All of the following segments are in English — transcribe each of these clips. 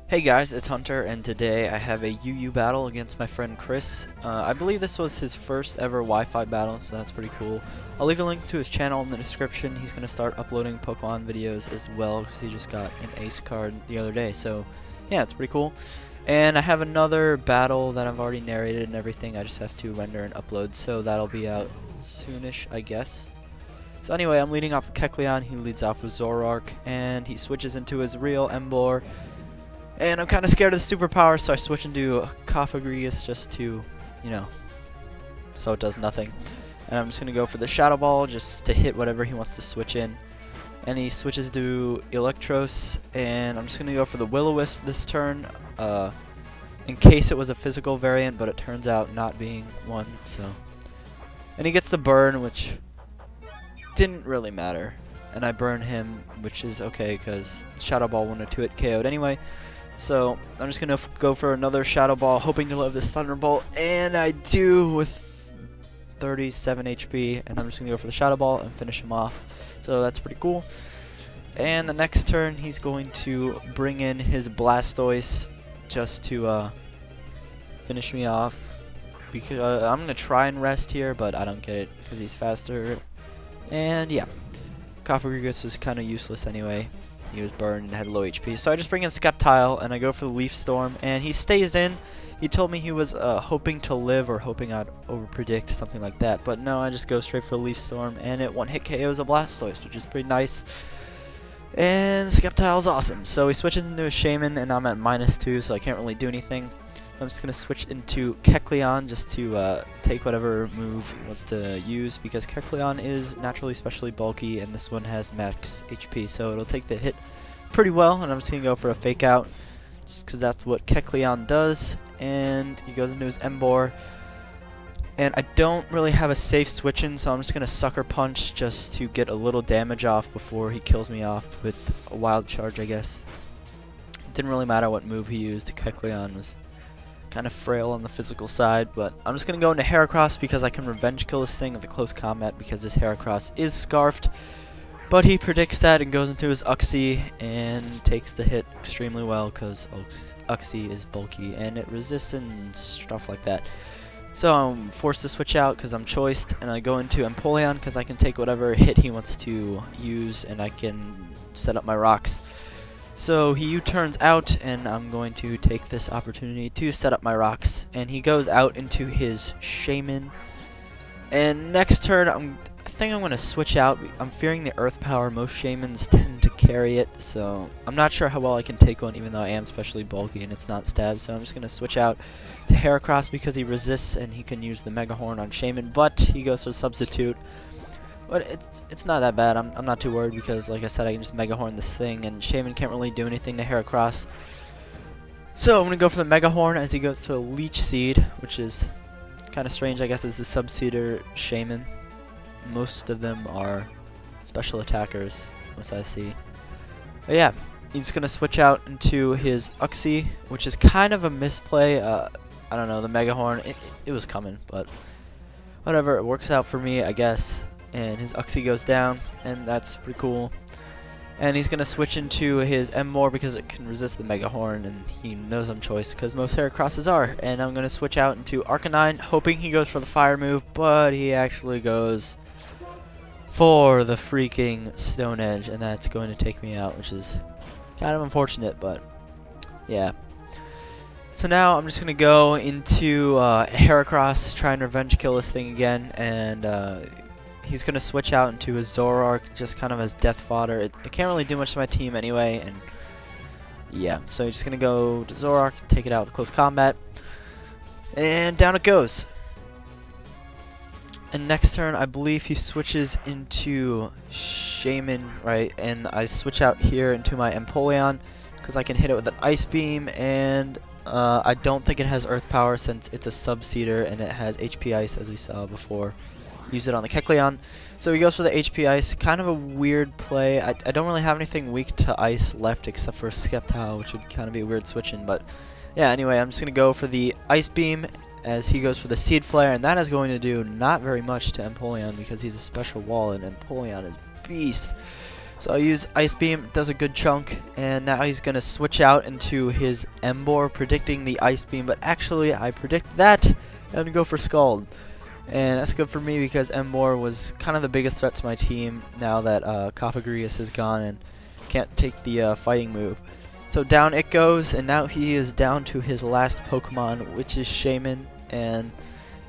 Hey guys, it's Hunter, and today I have a UU battle against my friend Chris. I believe this was his first ever Wi-Fi battle, so that's pretty cool. I'll leave a link to his channel in the description. He's going to start uploading Pokemon videos as well, because he just got an Ace card the other day, so yeah, it's pretty cool. And I have another battle that I've already narrated and everything. I just have to render and upload, so that'll be out soonish, I guess. So anyway, I'm leading off with Kecleon. He leads off with Zoroark, and he switches into his real Emboar. And I'm kind of scared of the superpower, so I switch into Cofagrigus just to, so it does nothing. And I'm just going to go for the Shadow Ball just to hit whatever he wants to switch in. And he switches to Electros, and I'm just going to go for the Will-O-Wisp this turn, in case it was a physical variant, but it turns out not being one, so. And he gets the burn, which didn't really matter. And I burn him, which is okay, because Shadow Ball wouldn't have 2-hit KO'd anyway. So I'm just going to go for another Shadow Ball, hoping to live this Thunderbolt, and I do with 37 HP, and I'm just going to go for the Shadow Ball and finish him off. So that's pretty cool. And the next turn, he's going to bring in his Blastoise just to finish me off. Because I'm going to try and rest here, but I don't get it because he's faster. And yeah, Cofagrigus was kind of useless anyway. He was burned and had low HP. So I just bring in Sceptile, and I go for the Leaf Storm, and he stays in. He told me he was hoping to live or hoping I'd overpredict, something like that. But no, I just go straight for the Leaf Storm, and it one-hit KOs a Blastoise, which is pretty nice. And Sceptile's awesome. So he switches into a Shaman, and I'm at -2, so I can't really do anything. So I'm just going to switch into Kecleon just to take whatever move he wants to use, because Kecleon is naturally especially bulky, and this one has max HP, so it'll take the hit pretty well. And I'm just going to go for a Fake Out, just because that's what Kecleon does. And he goes into his Emboar. And I don't really have a safe switch in, so I'm just going to Sucker Punch just to get a little damage off before he kills me off with a Wild Charge, I guess. It didn't really matter what move he used. Kecleon was kind of frail on the physical side, but I'm just going to go into Heracross because I can revenge kill this thing with a close combat because this Heracross is Scarfed. But he predicts that and goes into his Uxie and takes the hit extremely well because Uxie is bulky and it resists and stuff like that. So I'm forced to switch out because I'm choiced, and I go into Empoleon because I can take whatever hit he wants to use and I can set up my rocks. So he U-turns out, and I'm going to take this opportunity to set up my rocks. And he goes out into his Shaman. And next turn, I think I'm going to switch out. I'm fearing the Earth Power. Most Shamans tend to carry it, so I'm not sure how well I can take one, even though I am especially bulky and it's not stab. So I'm just going to switch out to Heracross because he resists and he can use the Mega Horn on Shaman, but he goes for Substitute. But it's not that bad. I'm not too worried because, like I said, I can just Mega Horn this thing, and Shaman can't really do anything to Heracross. So I'm going to go for the Mega Horn as he goes to a Leech Seed, which is kind of strange. I guess it's the Subseeder Shaman. Most of them are special attackers, as I see. But yeah, he's going to switch out into his Uxie, which is kind of a misplay. I don't know, the Mega Horn, it was coming, but whatever, it works out for me, I guess. And his Uxie goes down, and that's pretty cool. And he's going to switch into his Emboar because it can resist the Mega Horn, and he knows I'm choiced because most Heracrosses are. And I'm going to switch out into Arcanine, hoping he goes for the Fire move, but he actually goes for the freaking Stone Edge, and that's going to take me out, which is kind of unfortunate, but yeah. So now I'm just going to go into Heracross, try and revenge kill this thing again, and he's going to switch out into his Zoroark, just kind of as death fodder. It can't really do much to my team anyway, and yeah. So he's just going to go to Zoroark, take it out with close combat, and down it goes. And next turn, I believe he switches into Shaman, right? And I switch out here into my Empoleon because I can hit it with an Ice Beam, and I don't think it has Earth Power since it's a Subseeder and it has HP Ice, as we saw before. Use it on the Kecleon. So he goes for the HP Ice. Kind of a weird play. I don't really have anything weak to Ice left except for Sceptile, which would kind of be a weird switch-in. But yeah, anyway, I'm just going to go for the Ice Beam as he goes for the Seed Flare, and that is going to do not very much to Empoleon because he's a special wall and Empoleon is beast. So I use Ice Beam, does a good chunk, and now he's going to switch out into his Emboar, predicting the Ice Beam, but actually I predict that and go for Scald. And that's good for me because Emboar was kind of the biggest threat to my team now that Copagrius is gone and can't take the fighting move. So down it goes, and now he is down to his last Pokemon, which is Shaman, and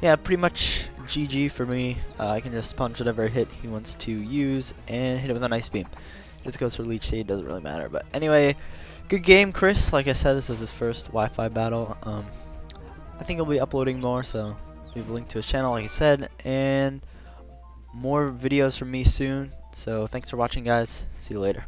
yeah, pretty much GG for me. I can just punch whatever hit he wants to use and hit it with an Ice Beam. Just goes for Leech Seed, doesn't really matter. But anyway, good game, Chris. Like I said, this was his first Wi-Fi battle. I think he'll be uploading more, so leave a link to his channel, like I said, and more videos from me soon. So thanks for watching, guys. See you later.